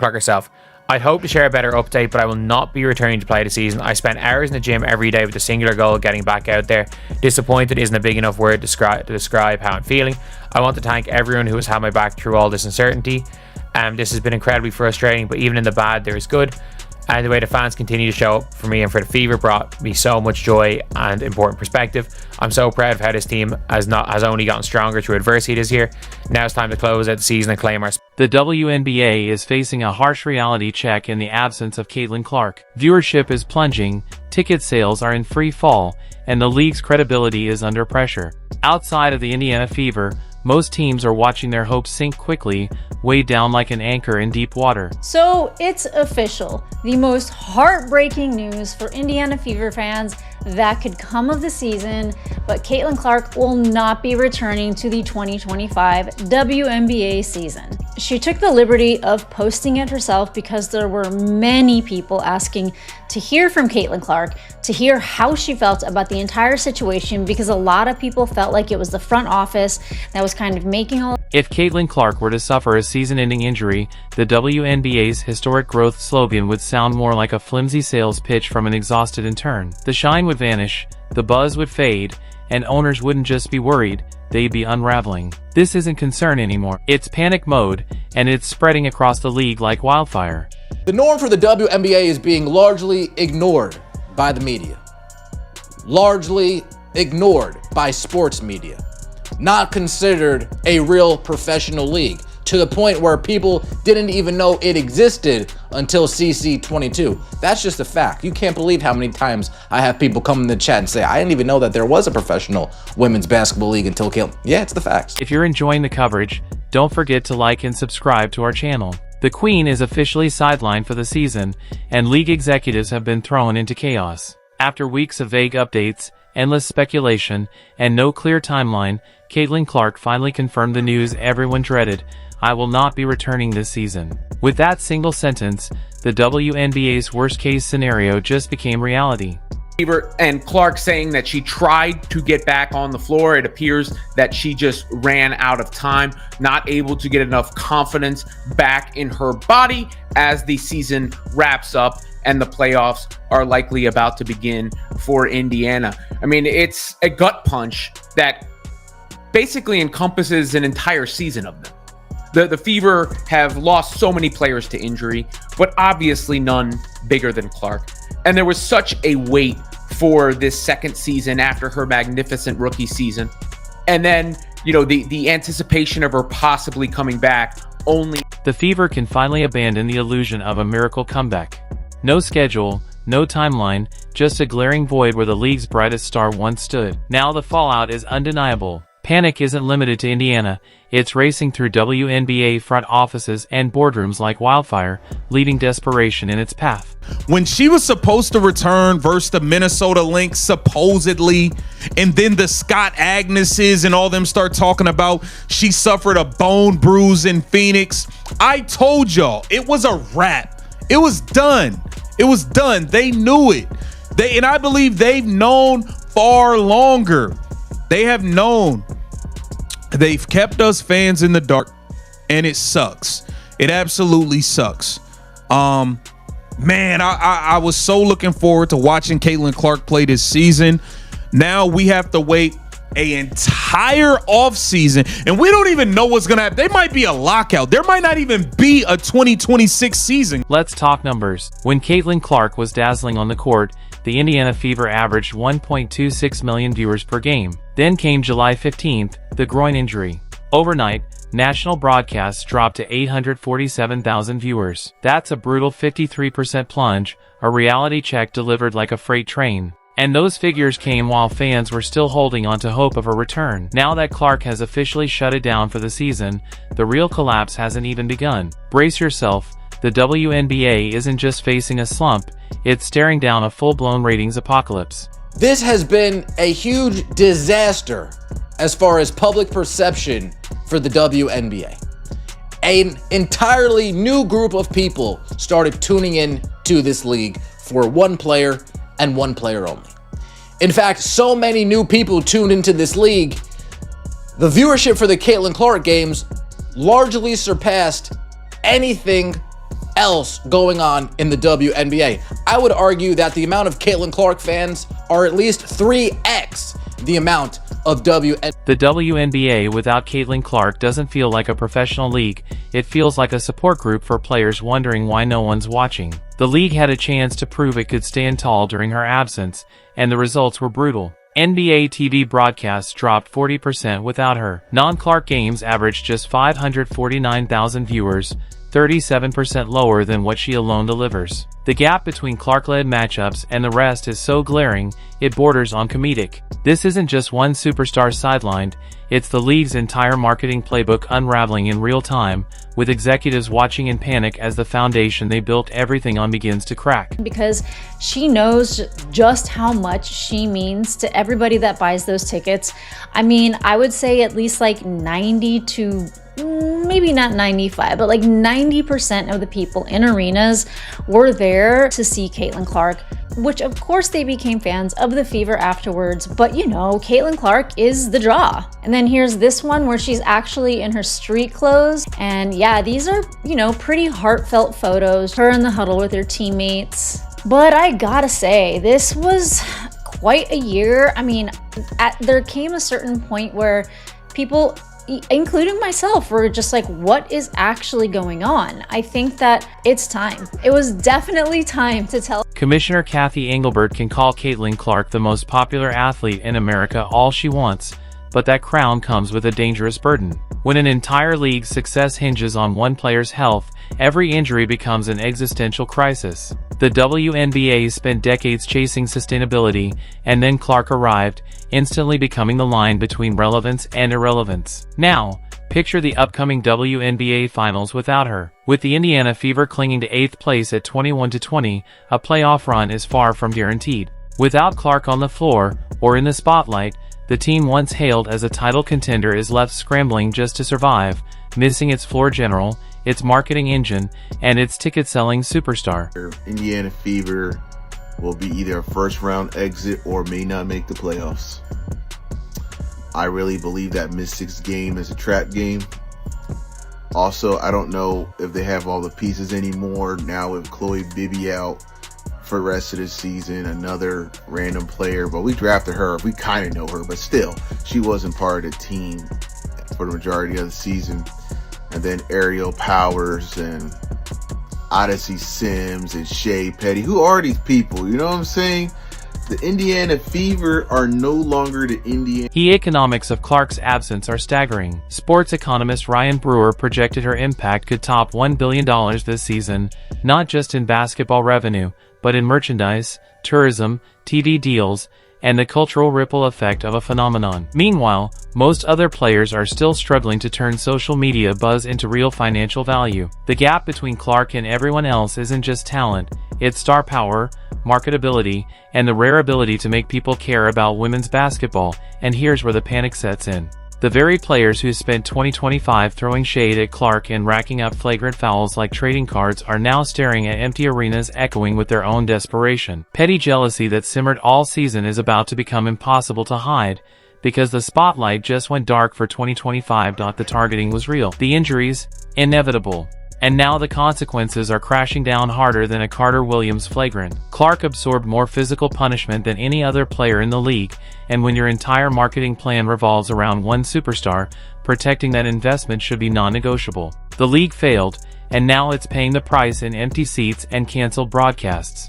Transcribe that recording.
Clark herself. I'd hope to share a better update, but I will not be returning to play the season. I spent hours in the gym every day with the singular goal of getting back out there. Disappointed isn't a big enough word to describe how I'm feeling. I want to thank everyone who has had my back through all this uncertainty. This has been incredibly frustrating, but even in the bad, there is good. And the way the fans continue to show up for me and for the Fever brought me so much joy and important perspective. I'm so proud of how this team has only gotten stronger through adversity this year. Now it's time to close out the season and claim our... The WNBA is facing a harsh reality check in the absence of Caitlin Clark. Viewership is plunging, ticket sales are in free fall, and the league's credibility is under pressure. Outside of the Indiana Fever, most teams are watching their hopes sink quickly, weighed down like an anchor in deep water. So it's official. The most heartbreaking news for Indiana Fever fans that could come of the season, but Caitlin Clark will not be returning to the 2025 WNBA season. She took the liberty of posting it herself because there were many people asking to hear from Caitlin Clark, to hear how she felt about the entire situation, because a lot of people felt like it was the front office that was kind of making all... If Caitlin Clark were to suffer a season-ending injury, the WNBA's historic growth slogan would sound more like a flimsy sales pitch from an exhausted intern. The shine would vanish, the buzz would fade, and owners wouldn't just be worried, they'd be unraveling. This isn't concern anymore. It's panic mode, and it's spreading across the league like wildfire. The norm for the WNBA is being largely ignored by the media. Largely ignored by sports media. Not considered a real professional league, to the point where people didn't even know it existed until CC22. That's just a fact. You can't believe how many times I have people come in the chat and say, I didn't even know that there was a professional women's basketball league until Caitlin. Yeah, it's the facts. If you're enjoying the coverage, don't forget to like and subscribe to our channel. The Queen is officially sidelined for the season, and league executives have been thrown into chaos. After weeks of vague updates, endless speculation, and no clear timeline, Caitlin Clark finally confirmed the news everyone dreaded: I will not be returning this season. With that single sentence, the WNBA's worst-case scenario just became reality. And Clark saying that she tried to get back on the floor. It appears that she just ran out of time, not able to get enough confidence back in her body as the season wraps up and the playoffs are likely about to begin for Indiana. I mean, it's a gut punch that basically encompasses an entire season of them. The Fever have lost so many players to injury, but obviously none bigger than Clark. And there was such a wait for this second season after her magnificent rookie season. And then, you know, the anticipation of her possibly coming back only... The Fever can finally abandon the illusion of a miracle comeback. No schedule, no timeline, just a glaring void where the league's brightest star once stood. Now the fallout is undeniable. Panic isn't limited to Indiana, it's racing through WNBA front offices and boardrooms like wildfire, leading desperation in its path. When she was supposed to return versus the Minnesota Lynx, supposedly, and then the Scott Agneses and all them start talking about she suffered a bone bruise in Phoenix, I told y'all it was a wrap. It was done. It was done. They knew it. And I believe they've known far longer. They have known. They've kept us fans in the dark, and it sucks. It absolutely sucks. Man, I was so looking forward to watching Caitlin Clark play this season. Now we have to wait an entire offseason, and we don't even know what's gonna happen. There might be a lockout. There might not even be a 2026 season. Let's talk numbers. When Caitlin Clark was dazzling on the court, the Indiana Fever averaged 1.26 million viewers per game. Then came July 15th, the groin injury. Overnight, national broadcasts dropped to 847,000 viewers. That's a brutal 53% plunge, a reality check delivered like a freight train. And those figures came while fans were still holding on to hope of a return. Now that Clark has officially shut it down for the season, the real collapse hasn't even begun. Brace yourself, the WNBA isn't just facing a slump, it's staring down a full-blown ratings apocalypse. This has been a huge disaster as far as public perception for the WNBA. An entirely new group of people started tuning in to this league for one player and one player only. In fact, so many new people tuned into this league, the viewership for the Caitlin Clark games largely surpassed anything else going on in the WNBA. I would argue that the amount of Caitlin Clark fans are at least 3x the amount of WNBA. The WNBA without Caitlin Clark doesn't feel like a professional league, it feels like a support group for players wondering why no one's watching. The league had a chance to prove it could stand tall during her absence, and the results were brutal. NBA TV broadcasts dropped 40% without her. Non-Clark games averaged just 549,000 viewers, 37% lower than what she alone delivers. The gap between Clark-led matchups and the rest is so glaring, it borders on comedic. This isn't just one superstar sidelined, it's the league's entire marketing playbook unraveling in real time, with executives watching in panic as the foundation they built everything on begins to crack. Because she knows just how much she means to everybody that buys those tickets. I mean, I would say at least like 90 to maybe not 95, but like 90% of the people in arenas were there to see Caitlin Clark, which of course they became fans of the Fever afterwards, but you know, Caitlin Clark is the draw. And then here's this one where she's actually in her street clothes, and yeah, these are, you know, pretty heartfelt photos, her in the huddle with her teammates. But I gotta say, this was quite a year. I mean, there came a certain point where people, including myself, were just like, what is actually going on? I think that it's time. It was definitely time to tell. Commissioner Kathy Engelbert can call Caitlin Clark the most popular athlete in America all she wants, but that crown comes with a dangerous burden. When an entire league's success hinges on one player's health, every injury becomes an existential crisis. The WNBA spent decades chasing sustainability, and then Clark arrived, instantly becoming the line between relevance and irrelevance. Now, picture the upcoming WNBA finals without her. With the Indiana Fever clinging to 8th place at 21-20, a playoff run is far from guaranteed. Without Clark on the floor, or in the spotlight, the team once hailed as a title contender is left scrambling just to survive, missing its floor general, its marketing engine, and its ticket-selling superstar. Indiana Fever will be either a first-round exit or may not make the playoffs. I really believe that Mystics game is a trap game. Also, I don't know if they have all the pieces anymore now with Chloe Bibby out for the rest of the season, another random player, but we drafted her. We kind of know her, but still, she wasn't part of the team for the majority of the season. And then Aerial Powers and Odyssey Sims and Shea Petty. Who are these people? You know what I'm saying? The Indiana Fever are no longer the Indiana. The economics of Clark's absence are staggering. Sports economist Ryan Brewer projected her impact could top $1 billion this season, not just in basketball revenue, but in merchandise, tourism, TV deals, and the cultural ripple effect of a phenomenon. Meanwhile, most other players are still struggling to turn social media buzz into real financial value. The gap between Clark and everyone else isn't just talent, it's star power, marketability, and the rare ability to make people care about women's basketball, and here's where the panic sets in. The very players who spent 2025 throwing shade at Clark and racking up flagrant fouls like trading cards are now staring at empty arenas echoing with their own desperation. Petty jealousy that simmered all season is about to become impossible to hide, because the spotlight just went dark for 2025. The targeting was real. The injuries, inevitable. And now the consequences are crashing down harder than a Carter Williams flagrant. Clark absorbed more physical punishment than any other player in the league, and when your entire marketing plan revolves around one superstar, protecting that investment should be non-negotiable. The league failed, and now it's paying the price in empty seats and canceled broadcasts.